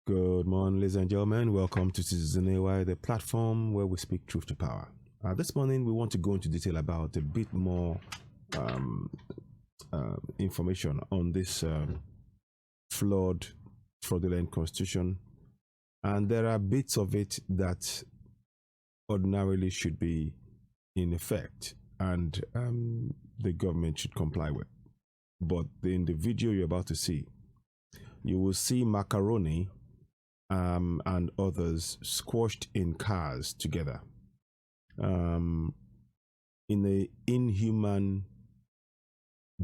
Good morning, ladies and gentlemen. Welcome to Citizen AY, the platform where we speak truth to power. This morning, we want to go into detail about a bit more information on this flawed, fraudulent constitution. And there are bits of it that ordinarily should be in effect and the government should comply with. But in the video you're about to see, you will see Macaroni and others squashed in cars together in an inhuman,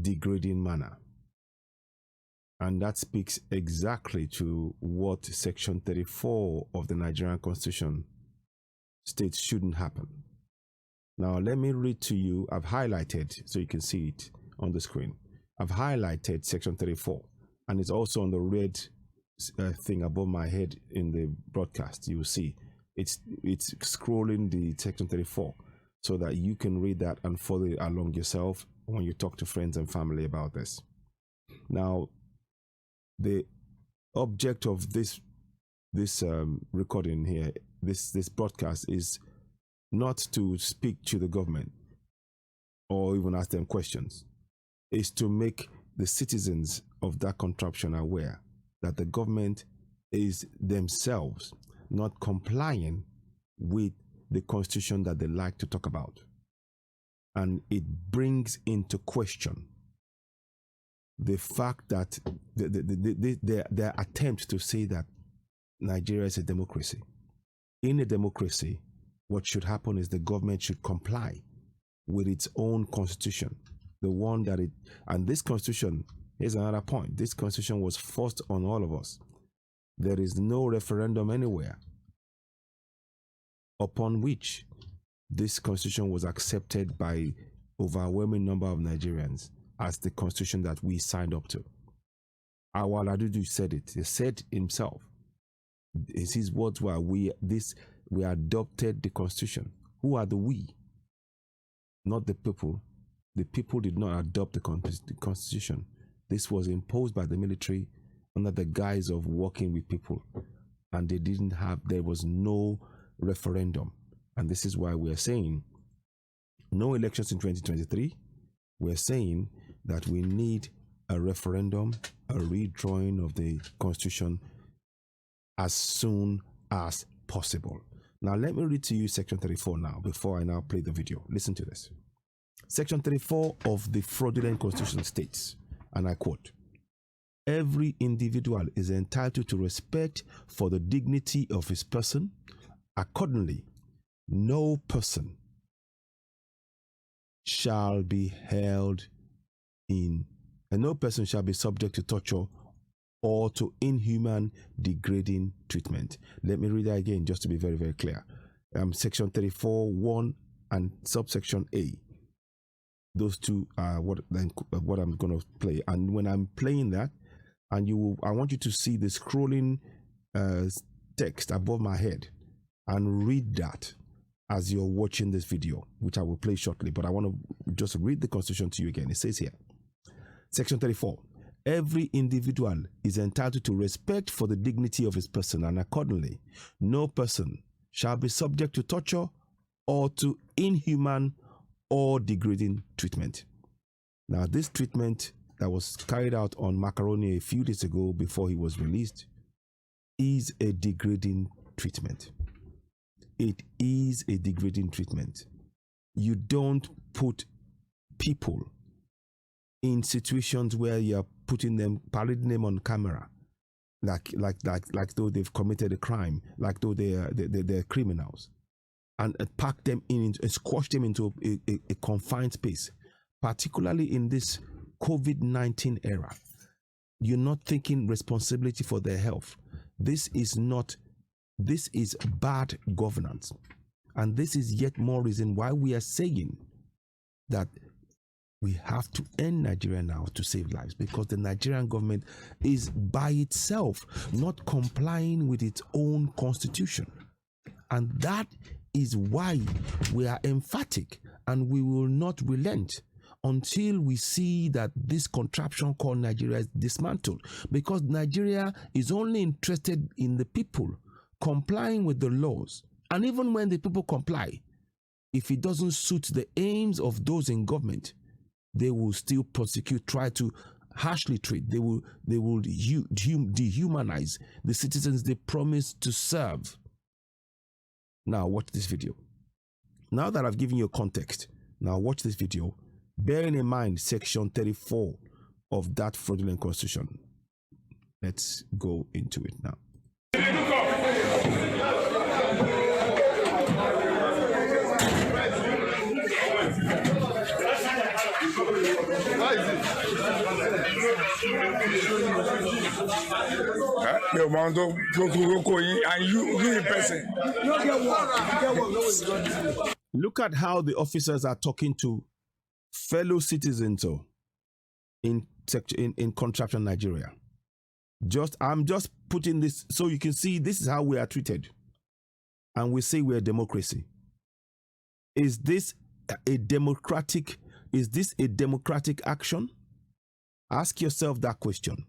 degrading manner. And that speaks exactly to what Section 34 of the Nigerian Constitution states shouldn't happen. Now, let me read to you. I've highlighted, so you can see it on the screen. I've highlighted Section 34, and it's also on the red thing above my head in the broadcast. You will see it's scrolling the Section 34 so that you can read that and follow it along yourself when you talk to friends and family about this. Now, the object of this recording here, this broadcast, is not to speak to the government or even ask them questions. It's to make the citizens of that contraption aware that the government is themselves not complying with the constitution that they like to talk about. And it brings into question the fact that their attempt to say that Nigeria is a democracy. In a democracy, what should happen is the government should comply with its own constitution, the one that it, and this constitution, here's another point, this constitution was forced on all of us. There is no referendum anywhere upon which this constitution was accepted by overwhelming number of Nigerians as the constitution that we signed up to. Awal Adudu said it. He said himself, his words were, we adopted the constitution. Who are the we? Not the people. The people did not adopt the constitution. This was imposed by the military under the guise of working with people. And there was no referendum. And this is why we are saying no elections in 2023. We're saying that we need a referendum, a redrawing of the constitution as soon as possible. Now, let me read to you Section 34 now, before I now play the video. Listen to this. Section 34 of the fraudulent constitution states, and I quote, "Every individual is entitled to respect for the dignity of his person. Accordingly, no person shall be held in, and no person shall be subject to torture or to inhuman, degrading treatment." Let me read that again just to be very, very clear. Section 34, 1 and subsection A. Those two are what I'm going to play. And when I'm playing that, and I want you to see the scrolling text above my head and read that as you're watching this video, which I will play shortly. But I want to just read the Constitution to you again. It says here, Section 34. Every individual is entitled to respect for the dignity of his person, and accordingly, no person shall be subject to torture or to inhuman or degrading treatment. Now, this treatment that was carried out on Macaroni a few days ago before he was released is a degrading treatment. It is a degrading treatment. You don't put people in situations where you're parading them on camera, like though they've committed a crime, like though they're criminals, and pack them in and squash them into a confined space, particularly in this COVID-19 era. You're not taking responsibility for their health. This is bad governance. And this is yet more reason why we are saying that we have to end Nigeria now to save lives, because the Nigerian government is by itself not complying with its own constitution. And that is why we are emphatic, and we will not relent until we see that this contraption called Nigeria is dismantled. Because Nigeria is only interested in the people complying with the laws. And even when the people comply, if it doesn't suit the aims of those in government, they will still prosecute, try to harshly treat. They will dehumanize the citizens they promise to serve. Now watch this video. Now that I've given you context, now watch this video, bearing in mind section 34 of that fraudulent constitution. Let's go into it now. Look at how the officers are talking to fellow citizens in contraption Nigeria. I'm just putting this so you can see this is how we are treated. And we say we're a democracy. Is this a democratic action? Ask yourself that question.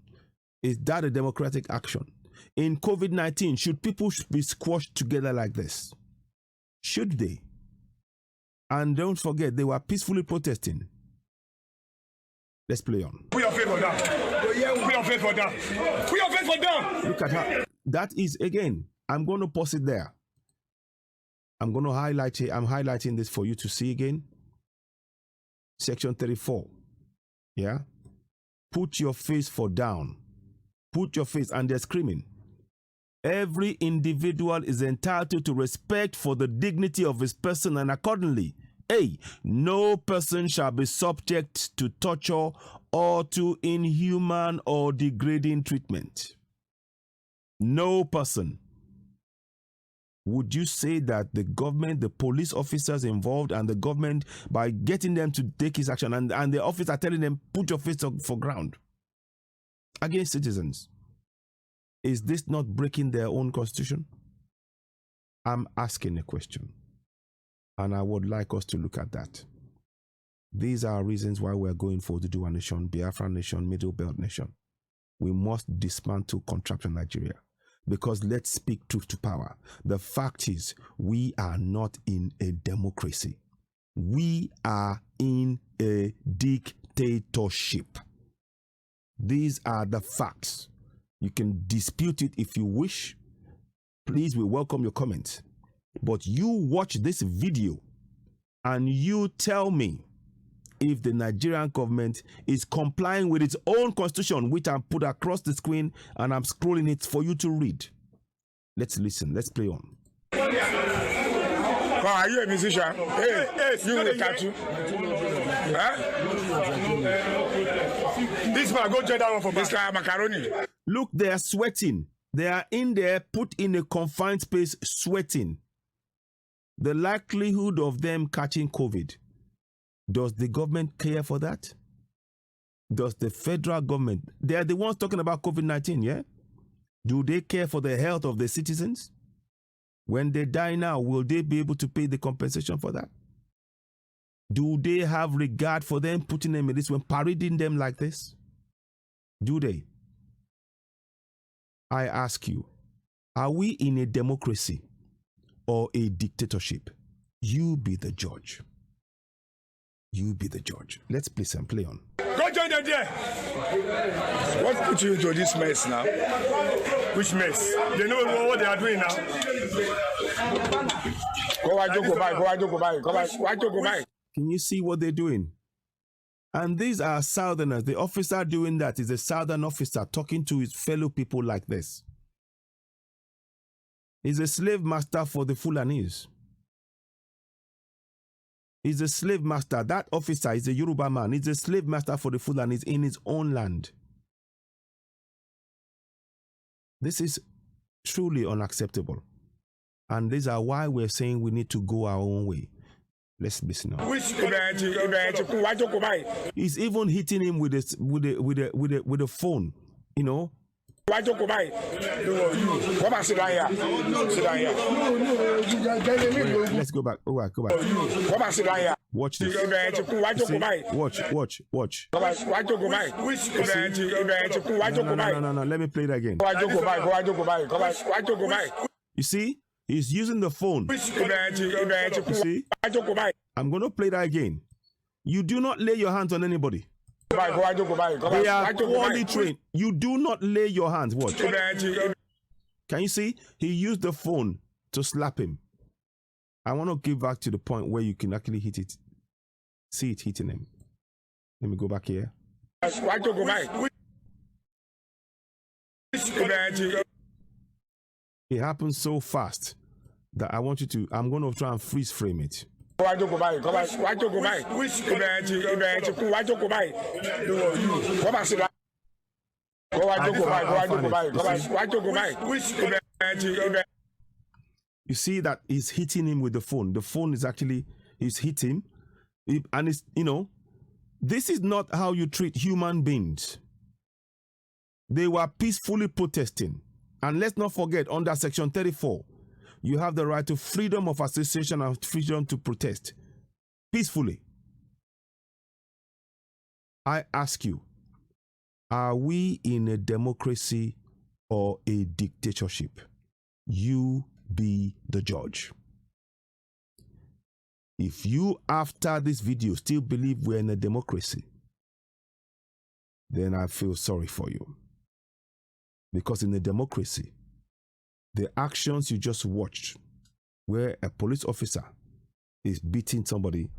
Is that a democratic action? In COVID-19, should people be squashed together like this? Should they? And don't forget, they were peacefully protesting. Let's play on. We are faith for that. We are faith for that. We are faith for that. Look at how that is again. I'm going to pause it there. I'm going to highlight it. I'm highlighting this for you to see again. Section 34. Yeah. Put your face for down. Put your face, and they're screaming. Every individual is entitled to respect for the dignity of his person, and accordingly, A, no person shall be subject to torture or to inhuman or degrading treatment. No person. Would you say that the government, the police officers involved, and the government, by getting them to take his action, and the officer telling them, put your face for ground against citizens, is this not breaking their own constitution? I'm asking a question, and I would like us to look at that. These are reasons why we're going for the Dual Nation, Biafra Nation, Middle Belt Nation. We must dismantle contraption Nigeria. Because let's speak truth to power. The fact is, we are not in a democracy. We are in a dictatorship. These are the facts. You can dispute it if you wish. Please, we welcome your comments. But you watch this video and you tell me if the Nigerian government is complying with its own constitution, which I put across the screen and I'm scrolling it for you to read. Let's listen. Let's play on. Are you a musician? Hey, you with tattoo? Huh? This man, go check that one for Mr. Macaroni. Look, they are sweating. They are in there, put in a confined space, sweating. The likelihood of them catching COVID. Does the government care for that? Does the federal government? They are the ones talking about COVID-19, yeah? Do they care for the health of the citizens? When they die now, will they be able to pay the compensation for that? Do they have regard for them, putting them in this way, parading them like this? Do they? I ask you, are we in a democracy or a dictatorship? You be the judge. You be the judge. Let's play some. Play on. Go join them there. What put you into this mess now? Which mess? They know what they are doing now. Go by. Can you see what they're doing? And these are Southerners. The officer doing that is a Southern officer talking to his fellow people like this. He's a slave master for the Fulanis. He's a slave master. That officer is a Yoruba man. He's a slave master for the Fulanis in his own land. This is truly unacceptable. And these are why we're saying we need to go our own way. Let's listen now. He's even hitting him with a phone, you know. Come on, sit down here. Sit down here. Let's go back. Go back. Come on, sit down here. Watch this. Watch. No. Let me play it again. You see, he's using the phone. You see, I'm going to play that again. You do not lay your hands on anybody. They are poorly trained. You do not lay your hands. Watch. Can you see? He used the phone to slap him. I want to give back to the point where you can actually hit it. See it hitting him. Let me go back here. It happens so fast that I want you to, I'm going to try and freeze frame it. You see that he's hitting him with the phone. The phone is actually, he's hitting. And it's, you know, this is not how you treat human beings. They were peacefully protesting. And let's not forget, under Section 34, you have the right to freedom of association and freedom to protest peacefully. I ask you, are we in a democracy or a dictatorship? You be the judge. If you, after this video, still believe we're in a democracy, then I feel sorry for you. Because in a democracy, the actions you just watched, where a police officer is beating somebody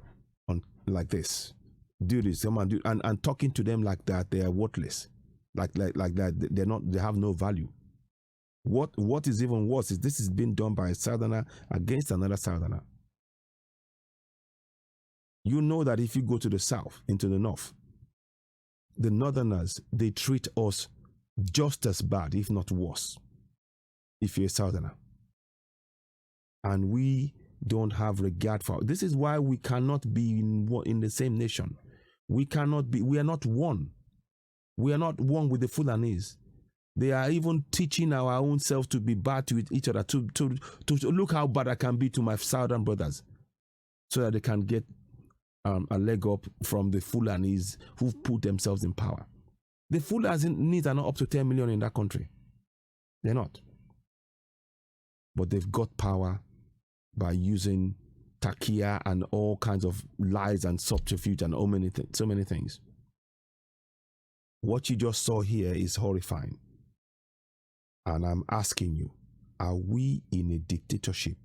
on like this, do this, and talking to them like that, they are worthless, like that, they're not, they have no value. What is even worse is this is being done by a southerner against another southerner. You know that if you go to the south, into the north, the northerners, they treat us just as bad, if not worse, if you're a southerner. And we don't have regard for. This is why we cannot be in the same nation. We cannot be, we are not one. We are not one with the Fulanis. They are even teaching our own selves to be bad to each other, to look how bad I can be to my southern brothers, so that they can get a leg up from the Fulanis who've put themselves in power. The Fulanis are not up to 10 million in that country. They're not. But they've got power by using takia and all kinds of lies and subterfuge and so many things. What you just saw here is horrifying. And I'm asking you, are we in a dictatorship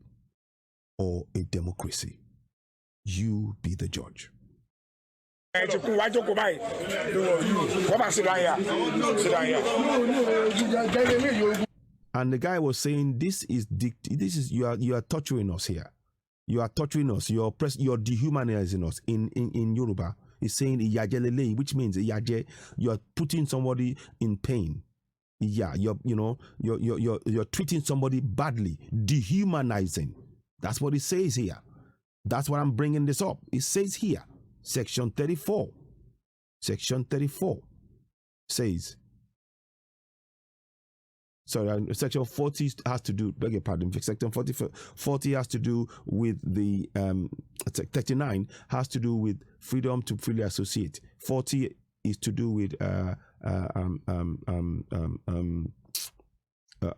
or a democracy? You be the judge. And the guy was saying, this is you are torturing us here. You are torturing us. You're dehumanizing us. In Yoruba, he's saying iyajelele, which means you're putting somebody in pain. Yeah, you're treating somebody badly, dehumanizing. That's what it says here. That's why I'm bringing this up. It says here, Section 34. Section 34 says, sorry, Section 40 has to do, beg your pardon, Section 40 has to do with the, 39 has to do with freedom to freely associate. 40 is to do with,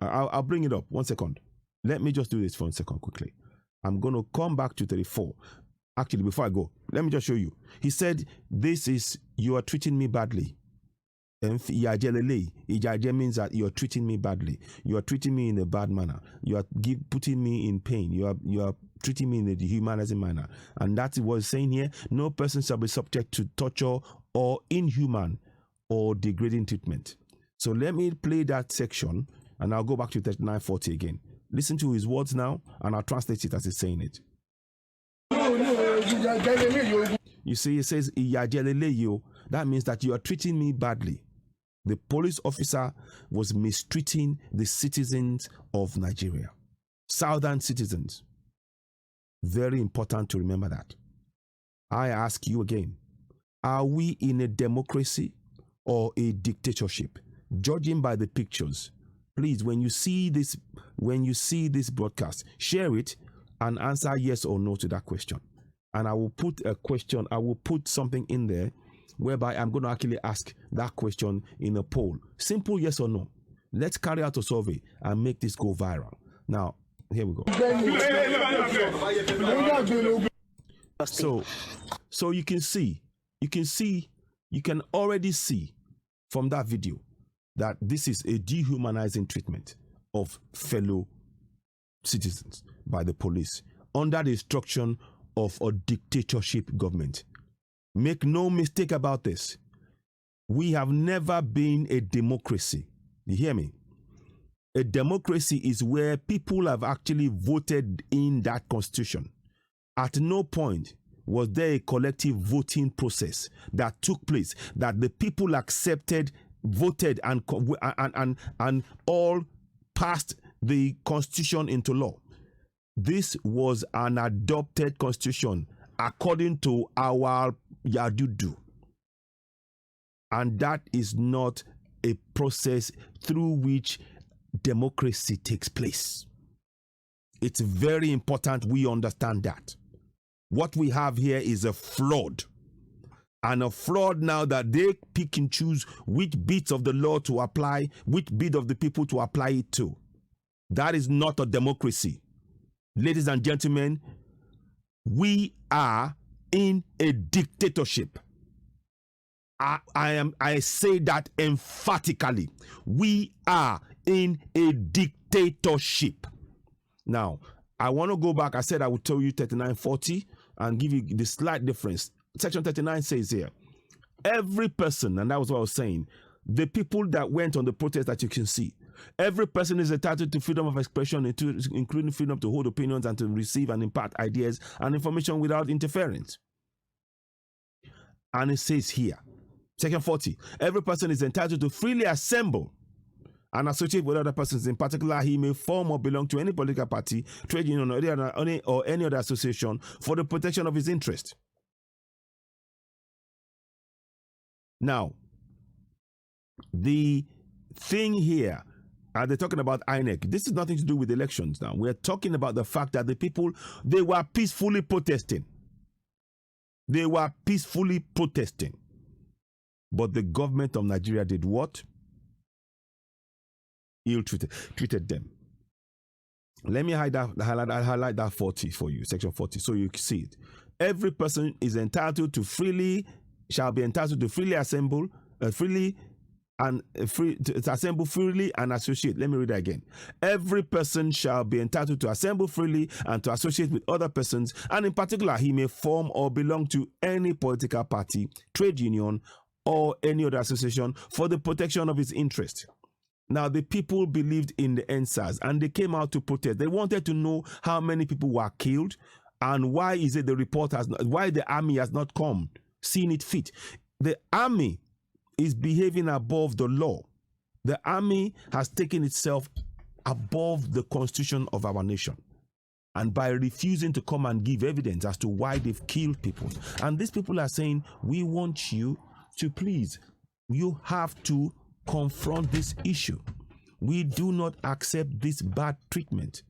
I'll bring it up. 1 second. Let me just do this for 1 second quickly. I'm going to come back to 34. Actually, before I go, let me just show you. He said, this is, you are treating me badly. Ijaje means that you are treating me badly. You are treating me in a bad manner. You are putting me in pain. You are treating me in a dehumanizing manner. And that's what it's saying here. No person shall be subject to torture or inhuman or degrading treatment. So let me play that section and I'll go back to 3940 again. Listen to his words now, and I'll translate it as he's saying it. You see, it says, that means that you are treating me badly. The police officer was mistreating the citizens of Nigeria, southern citizens. Very important to remember that. I ask you again, are we in a democracy or a dictatorship? Judging by the pictures, please, when you see this broadcast, share it and answer yes or no to that question. and I will put a question, I will put something in there whereby I'm going to actually ask that question in a poll. Simple yes or no. Let's carry out a survey and make this go viral. Now, here we go. So you can already see from that video that this is a dehumanizing treatment of fellow citizens by the police under the instruction of a dictatorship government. Make no mistake about this. We have never been a democracy. You hear me? A democracy is where people have actually voted in that constitution. At no point was there a collective voting process that took place, that the people accepted, voted, and all passed the constitution into law. This was an adopted constitution according to our Yadudu. And that is not a process through which democracy takes place. It's very important we understand that. What we have here is a fraud. And a fraud now that they pick and choose which bits of the law to apply, which bit of the people to apply it to. That is not a democracy. Ladies and gentlemen, we are in a dictatorship. I say that emphatically. We are in a dictatorship. Now, I want to go back. I said I would tell you 3940 and give you the slight difference. Section 39 says here, every person, and that was what I was saying, the people that went on the protest that you can see, every person is entitled to freedom of expression, including freedom to hold opinions and to receive and impart ideas and information without interference. And it says here, Section 40, every person is entitled to freely assemble and associate with other persons. In particular, he may form or belong to any political party, trade union, or any other association for the protection of his interest. Now, the thing here, they're talking about INEC. This is nothing to do with elections now. We're talking about the fact that the people, they were peacefully protesting. They were peacefully protesting. But the government of Nigeria did what? Ill-treated them. Let me highlight that 40 for you, section 40, so you can see it. Every person is entitled to shall be entitled to freely assemble, to assemble freely and associate. Let me read that again. Every person shall be entitled to assemble freely and to associate with other persons, and in particular, he may form or belong to any political party, trade union, or any other association for the protection of his interest. Now, the people believed in the NSAS and they came out to protest. They wanted to know how many people were killed and why is it why the army has not come, seen it fit. The army is behaving above the law. The army has taken itself above the constitution of our nation. And by refusing to come and give evidence as to why they've killed people. And these people are saying, we want you to please, you have to confront this issue. We do not accept this bad treatment.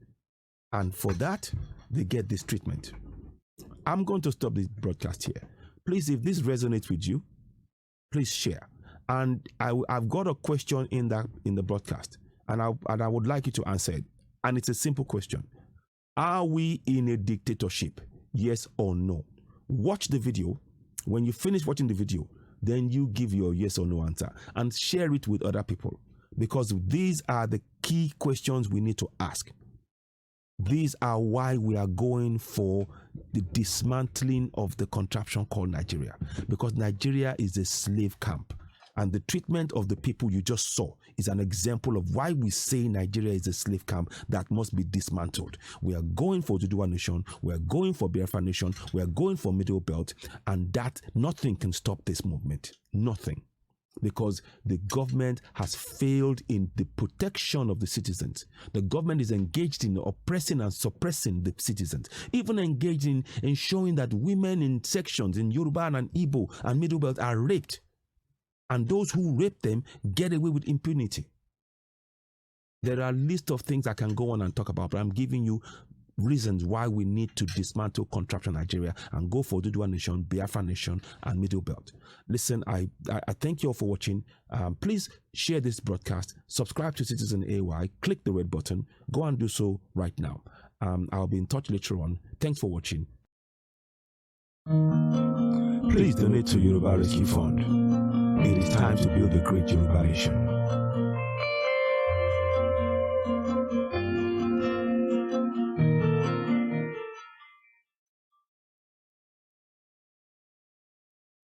And for that, they get this treatment. I'm going to stop this broadcast here. Please, if this resonates with you, please share. And I've got a question in the broadcast, and I would like you to answer it. And it's a simple question. Are we in a dictatorship? Yes or no? Watch the video. When you finish watching the video, then you give your yes or no answer and share it with other people, because these are the key questions we need to ask. These are why we are going for the dismantling of the contraption called Nigeria, because Nigeria is a slave camp. And the treatment of the people you just saw is an example of why we say Nigeria is a slave camp that must be dismantled. We are going for Oduduwa Nation, we are going for Biafra Nation, we are going for Middle Belt, and that nothing can stop this movement. Nothing. Because the government has failed in the protection of the citizens. The government is engaged in oppressing and suppressing the citizens, even engaged in ensuring that women in sections in Yoruba and Igbo and Middle Belt are raped. And those who rape them get away with impunity. There are a list of things I can go on and talk about, but I'm giving you reasons why we need to dismantle contraption Nigeria and go for Oduduwa Nation, Biafra Nation, and Middle Belt. Listen, I thank you all for watching. Please share this broadcast, subscribe to Citizen AY, click the red button, go and do so right now. I'll be in touch later on. Thanks for watching. Please donate to Yoruba Rescue Fund. It is time to build a great Yoruba nation.